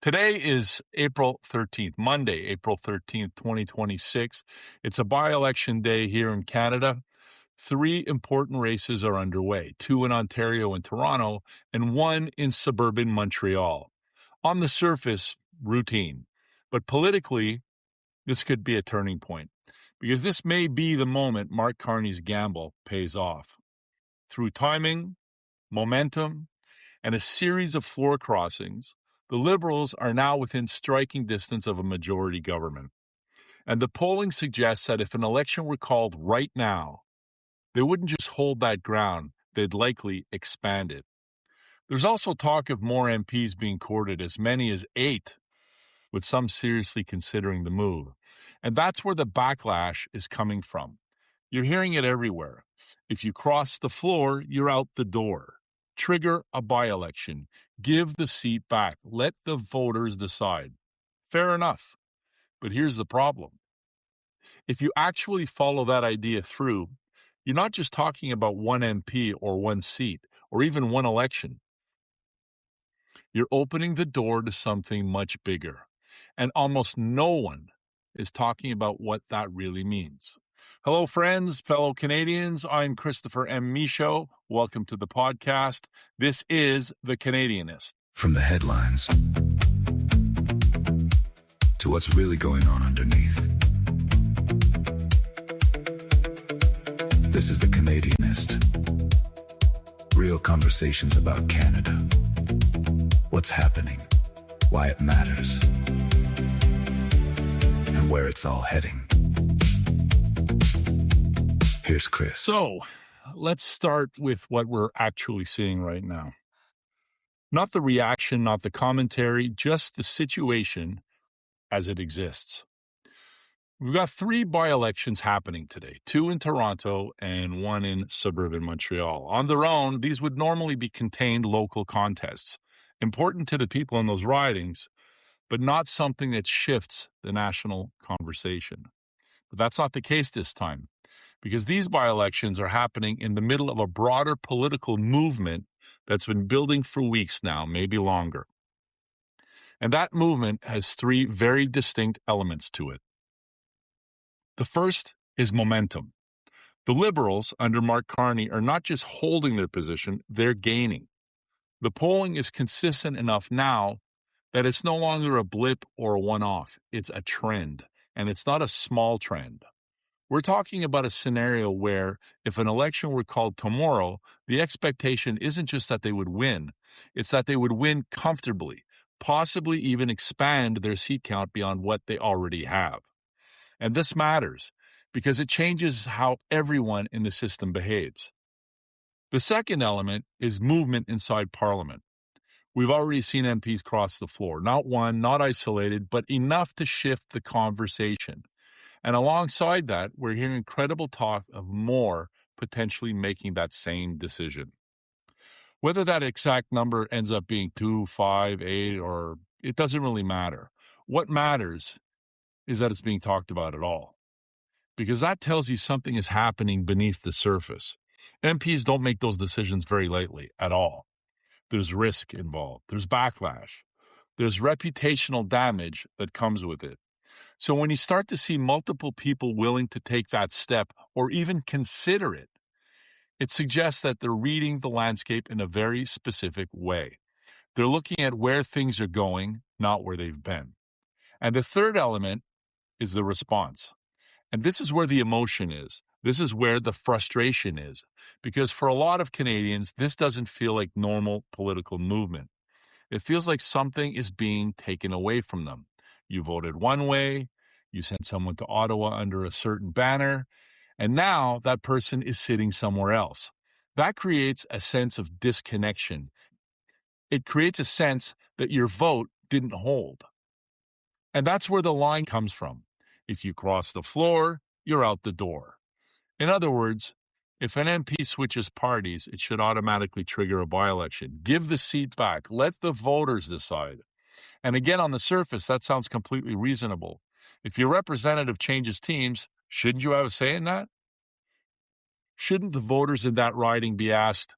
Today is April 13th, Monday, April 13th, 2026. It's a by-election day here in Canada. 3 important races are underway, 2 in Ontario and Toronto, and 1 in suburban Montreal. On the surface, routine. But politically, this could be a turning point, because this may be the moment Mark Carney's gamble pays off. Through timing, momentum, and a series of floor crossings, the Liberals are now within striking distance of a majority government. And the polling suggests that if an election were called right now, they wouldn't just hold that ground, they'd likely expand it. There's also talk of more MPs being courted, as many as 8, with some seriously considering the move. And that's where the backlash is coming from. You're hearing it everywhere. If you cross the floor, you're out the door. Trigger a by-election. Give the seat back. Let the voters decide. Fair enough. But here's the problem. If you actually follow that idea through, you're not just talking about one MP or one seat or even one election. You're opening the door to something much bigger. And almost no one is talking about what that really means. Hello, friends, fellow Canadians. I'm Christopher M. Michaud. Welcome to the podcast. This is The Canadianist. From the headlines to what's really going on underneath. This is The Canadianist. Real conversations about Canada. What's happening, why it matters, and where it's all heading. Here's Chris. So, let's start with what we're actually seeing right now. Not the reaction, not the commentary, just the situation as it exists. We've got 3 by-elections happening today, 2 in Toronto and 1 in suburban Montreal. On their own, these would normally be contained local contests, important to the people in those ridings, but not something that shifts the national conversation. But that's not the case this time, because these by-elections are happening in the middle of a broader political movement that's been building for weeks now, maybe longer. And that movement has 3 very distinct elements to it. The first is momentum. The Liberals, under Mark Carney, are not just holding their position, they're gaining. The polling is consistent enough now that it's no longer a blip or a one-off. It's a trend, and it's not a small trend. We're talking about a scenario where if an election were called tomorrow, the expectation isn't just that they would win, it's that they would win comfortably, possibly even expand their seat count beyond what they already have. And this matters because it changes how everyone in the system behaves. The second element is movement inside Parliament. We've already seen MPs cross the floor, not one, not isolated, but enough to shift the conversation. And alongside that, we're hearing credible talk of more potentially making that same decision. Whether that exact number ends up being 2, 5, 8, or it doesn't really matter. What matters is that it's being talked about at all, because that tells you something is happening beneath the surface. MPs don't make those decisions very lightly at all. There's risk involved. There's backlash. There's reputational damage that comes with it. So when you start to see multiple people willing to take that step or even consider it, it suggests that they're reading the landscape in a very specific way. They're looking at where things are going, not where they've been. And the third element is the response. And this is where the emotion is. This is where the frustration is. Because for a lot of Canadians, this doesn't feel like normal political movement. It feels like something is being taken away from them. You voted one way, you sent someone to Ottawa under a certain banner, and now that person is sitting somewhere else. That creates a sense of disconnection. It creates a sense that your vote didn't hold. And that's where the line comes from. If you cross the floor, you're out the door. In other words, if an MP switches parties, it should automatically trigger a by-election. Give the seat back. Let the voters decide. And again, on the surface, that sounds completely reasonable. If your representative changes teams, shouldn't you have a say in that? Shouldn't the voters in that riding be asked,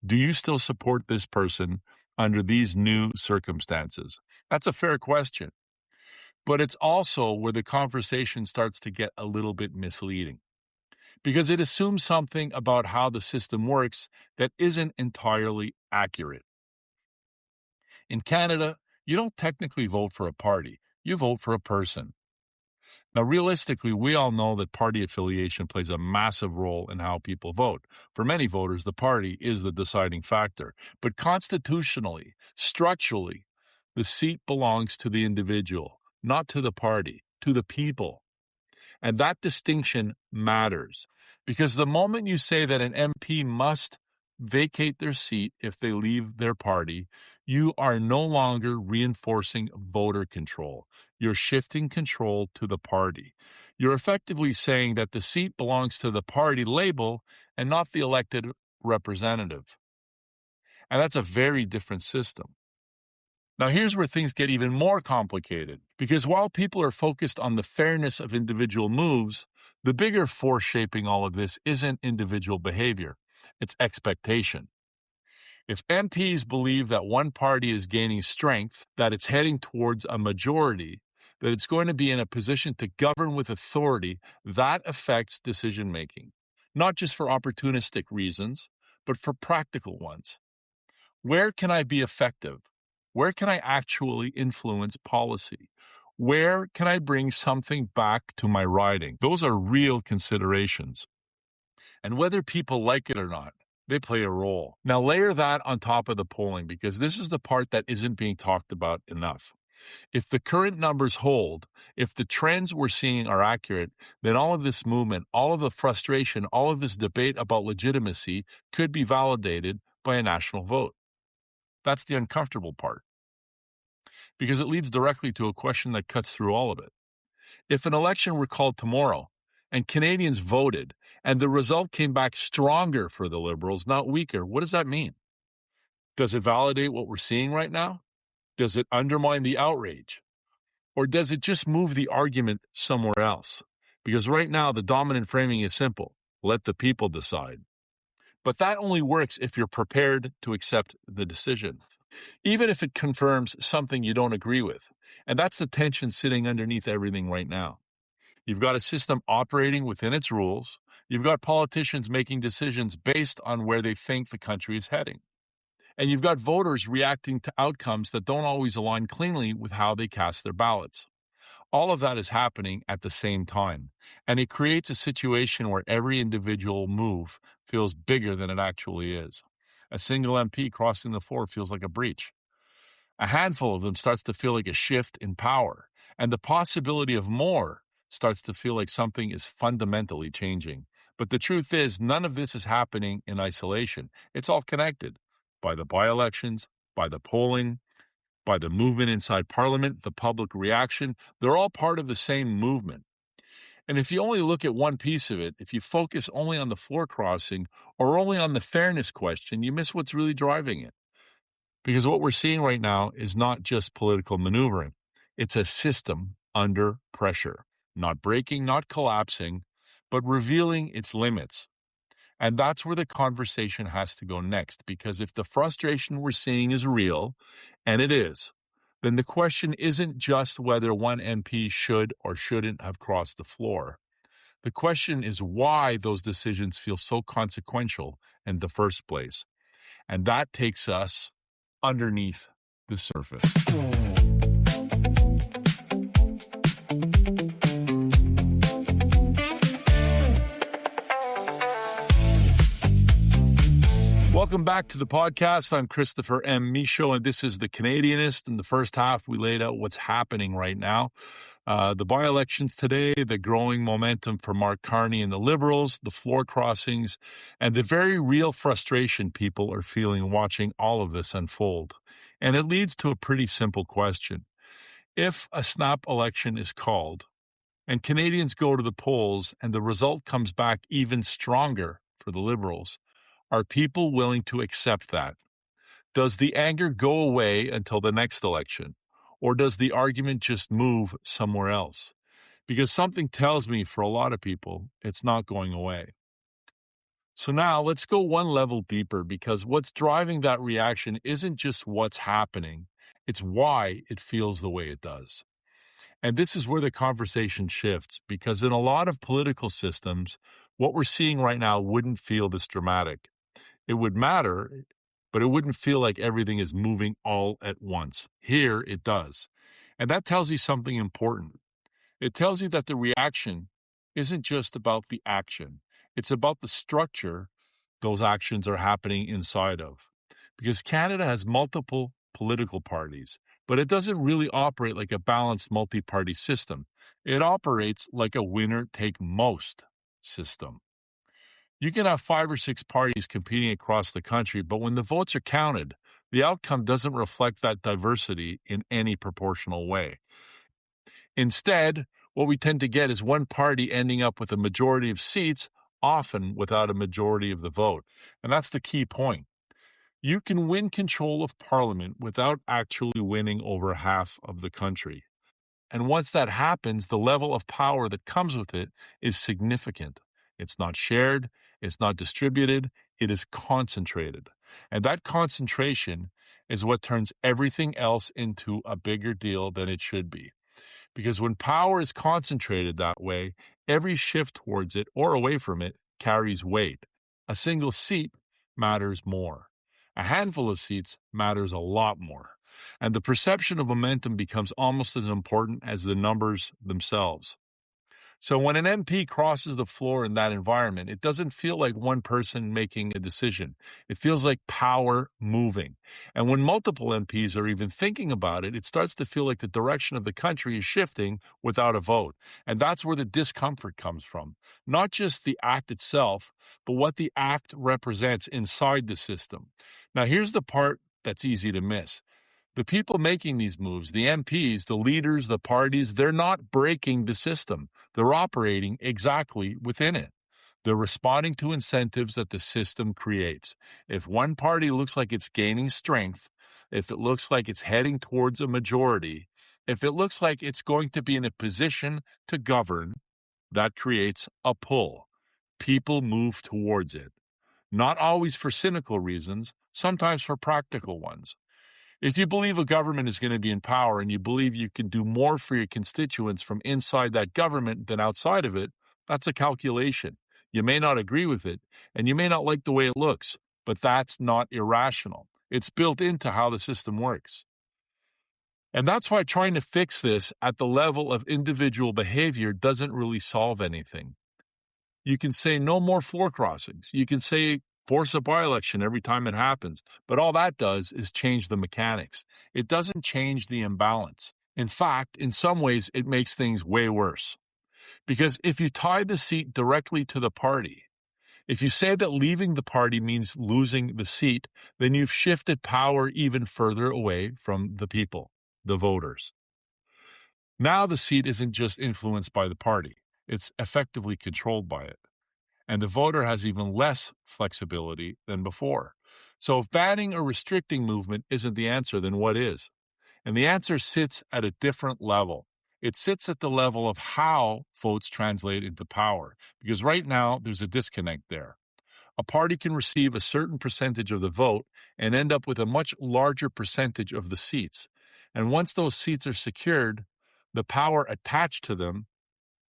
do you still support this person under these new circumstances? That's a fair question. But it's also where the conversation starts to get a little bit misleading because it assumes something about how the system works that isn't entirely accurate. In Canada, you don't technically vote for a party, you vote for a person. Now, realistically, we all know that party affiliation plays a massive role in how people vote. For many voters, the party is the deciding factor. But constitutionally, structurally, the seat belongs to the individual, not to the party, to the people. And that distinction matters because the moment you say that an MP must vacate their seat if they leave their party, you are no longer reinforcing voter control. You're shifting control to the party. You're effectively saying that the seat belongs to the party label and not the elected representative. And that's a very different system. Now, here's where things get even more complicated, because while people are focused on the fairness of individual moves, the bigger force shaping all of this isn't individual behavior, it's expectation. If MPs believe that one party is gaining strength, that it's heading towards a majority, that it's going to be in a position to govern with authority, that affects decision making, not just for opportunistic reasons, but for practical ones. Where can I be effective? Where can I actually influence policy? Where can I bring something back to my riding? Those are real considerations. And whether people like it or not, they play a role. Now, layer that on top of the polling, because this is the part that isn't being talked about enough. If the current numbers hold, if the trends we're seeing are accurate, then all of this movement, all of the frustration, all of this debate about legitimacy could be validated by a national vote. That's the uncomfortable part, because it leads directly to a question that cuts through all of it. If an election were called tomorrow and Canadians voted and the result came back stronger for the Liberals, not weaker, what does that mean? Does it validate what we're seeing right now? Does it undermine the outrage? Or does it just move the argument somewhere else? Because right now the dominant framing is simple: let the people decide. But that only works if you're prepared to accept the decision, even if it confirms something you don't agree with. And that's the tension sitting underneath everything right now. You've got a system operating within its rules. You've got politicians making decisions based on where they think the country is heading. And you've got voters reacting to outcomes that don't always align cleanly with how they cast their ballots. All of that is happening at the same time, and it creates a situation where every individual move feels bigger than it actually is. A single MP crossing the floor feels like a breach. A handful of them starts to feel like a shift in power, and the possibility of more starts to feel like something is fundamentally changing. But the truth is, none of this is happening in isolation. It's all connected by the by-elections, by the polling, by the movement inside Parliament, the public reaction. They're all part of the same movement. And if you only look at one piece of it, if you focus only on the floor crossing or only on the fairness question, you miss what's really driving it. Because what we're seeing right now is not just political maneuvering. It's a system under pressure, not breaking, not collapsing, but revealing its limits. And that's where the conversation has to go next, because if the frustration we're seeing is real, and it is, then the question isn't just whether one MP should or shouldn't have crossed the floor. The question is why those decisions feel so consequential in the first place. And that takes us underneath the surface. Welcome back to the podcast. I'm Christopher M. Michaud, and this is The Canadianist. In the first half, we laid out what's happening right now. The by-elections today, the growing momentum for Mark Carney and the Liberals, the floor crossings, and the very real frustration people are feeling watching all of this unfold. And it leads to a pretty simple question. If a snap election is called and Canadians go to the polls and the result comes back even stronger for the Liberals, are people willing to accept that? Does the anger go away until the next election? Or does the argument just move somewhere else? Because something tells me for a lot of people, it's not going away. So now let's go one level deeper, because what's driving that reaction isn't just what's happening, it's why it feels the way it does. And this is where the conversation shifts, because in a lot of political systems, what we're seeing right now wouldn't feel this dramatic. It would matter, but it wouldn't feel like everything is moving all at once. Here it does. And that tells you something important. It tells you that the reaction isn't just about the action, it's about the structure those actions are happening inside of. Because Canada has multiple political parties, but it doesn't really operate like a balanced multi party system. It operates like a winner take most system. You can have 5 or 6 parties competing across the country, but when the votes are counted, the outcome doesn't reflect that diversity in any proportional way. Instead, what we tend to get is one party ending up with a majority of seats, often without a majority of the vote. And that's the key point. You can win control of parliament without actually winning over half of the country. And once that happens, the level of power that comes with it is significant. It's not shared, it's not distributed, it is concentrated. And that concentration is what turns everything else into a bigger deal than it should be. Because when power is concentrated that way, every shift towards it or away from it carries weight. A single seat matters more. A handful of seats matters a lot more. And the perception of momentum becomes almost as important as the numbers themselves. So when an MP crosses the floor in that environment, it doesn't feel like one person making a decision. It feels like power moving. And when multiple MPs are even thinking about it, it starts to feel like the direction of the country is shifting without a vote. And that's where the discomfort comes from. Not just the act itself, but what the act represents inside the system. Now, here's the part that's easy to miss. The people making these moves, the MPs, the leaders, the parties, they're not breaking the system. They're operating exactly within it. They're responding to incentives that the system creates. If one party looks like it's gaining strength, if it looks like it's heading towards a majority, if it looks like it's going to be in a position to govern, that creates a pull. People move towards it. Not always for cynical reasons, sometimes for practical ones. If you believe a government is going to be in power and you believe you can do more for your constituents from inside that government than outside of it, that's a calculation. You may not agree with it, and you may not like the way it looks, but that's not irrational. It's built into how the system works. And that's why trying to fix this at the level of individual behavior doesn't really solve anything. You can say no more floor crossings. You can say force a by-election every time it happens. But all that does is change the mechanics. It doesn't change the imbalance. In fact, in some ways, it makes things way worse. Because if you tie the seat directly to the party, if you say that leaving the party means losing the seat, then you've shifted power even further away from the people, the voters. Now the seat isn't just influenced by the party. It's effectively controlled by it. And the voter has even less flexibility than before. So if banning or restricting movement isn't the answer, then what is? And the answer sits at a different level. It sits at the level of how votes translate into power, because right now there's a disconnect there. A party can receive a certain percentage of the vote and end up with a much larger percentage of the seats. And once those seats are secured, the power attached to them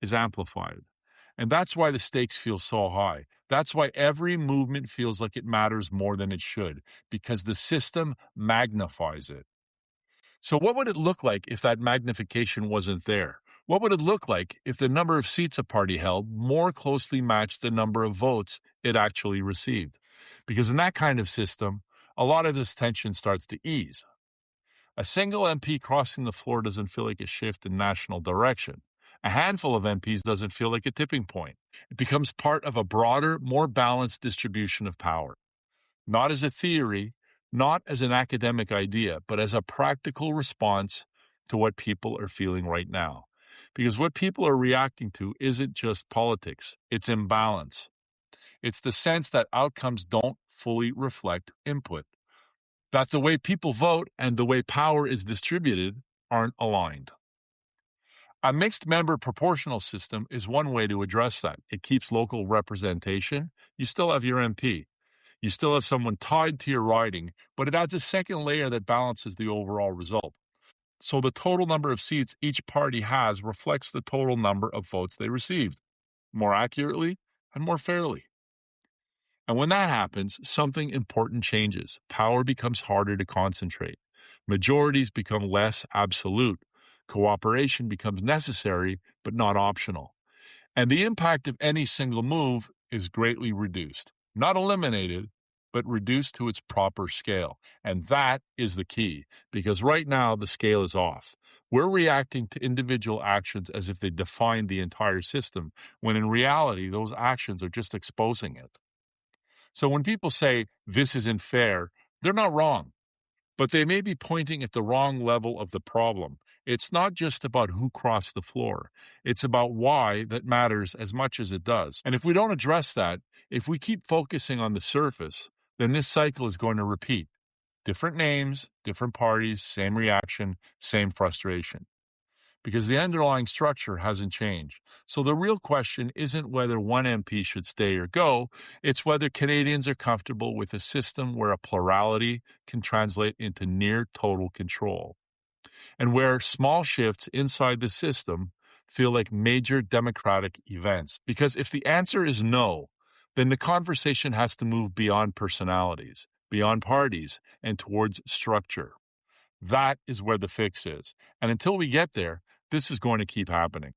is amplified. And that's why the stakes feel so high. That's why every movement feels like it matters more than it should, because the system magnifies it. So what would it look like if that magnification wasn't there? What would it look like if the number of seats a party held more closely matched the number of votes it actually received? Because in that kind of system, a lot of this tension starts to ease. A single MP crossing the floor doesn't feel like a shift in national direction. A handful of MPs doesn't feel like a tipping point. It becomes part of a broader, more balanced distribution of power. Not as a theory, not as an academic idea, but as a practical response to what people are feeling right now. Because what people are reacting to isn't just politics, it's imbalance. It's the sense that outcomes don't fully reflect input, that the way people vote and the way power is distributed aren't aligned. A mixed member proportional system is one way to address that. It keeps local representation. You still have your MP. You still have someone tied to your riding, but it adds a second layer that balances the overall result. So the total number of seats each party has reflects the total number of votes they received, more accurately and more fairly. And when that happens, something important changes. Power becomes harder to concentrate. Majorities become less absolute. Cooperation becomes necessary, but not optional. And the impact of any single move is greatly reduced. Not eliminated, but reduced to its proper scale. And that is the key, because right now the scale is off. We're reacting to individual actions as if they define the entire system, when in reality, those actions are just exposing it. So when people say this isn't fair, they're not wrong, but they may be pointing at the wrong level of the problem. It's not just about who crossed the floor. It's about why that matters as much as it does. And if we don't address that, if we keep focusing on the surface, then this cycle is going to repeat. Different names, different parties, same reaction, same frustration. Because the underlying structure hasn't changed. So the real question isn't whether one MP should stay or go, it's whether Canadians are comfortable with a system where a plurality can translate into near total control, and where small shifts inside the system feel like major democratic events. Because if the answer is no, then the conversation has to move beyond personalities, beyond parties, and towards structure. That is where the fix is. And until we get there, this is going to keep happening.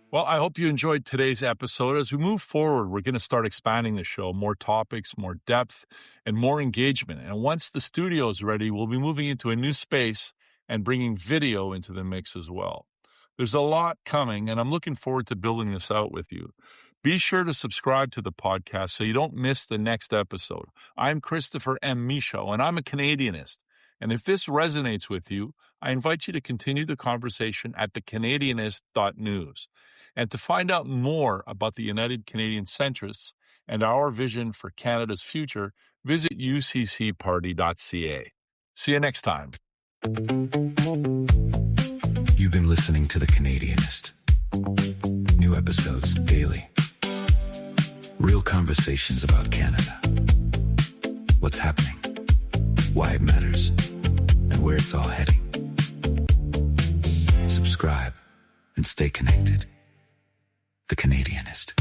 Well, I hope you enjoyed today's episode. As we move forward, we're going to start expanding the show, more topics, more depth, and more engagement. And once the studio is ready, we'll be moving into a new space and bringing video into the mix as well. There's a lot coming, and I'm looking forward to building this out with you. Be sure to subscribe to the podcast so you don't miss the next episode. I'm Christopher M. Michaud, and I'm a Canadianist. And if this resonates with you, I invite you to continue the conversation at thecanadianist.news. And to find out more about the United Canadian Centrists and our vision for Canada's future, visit uccparty.ca. See you next time. You've been listening to The Canadianist. New episodes daily. Real conversations about Canada. What's happening, why it matters, and where it's all heading. Subscribe and stay connected. The Canadianist.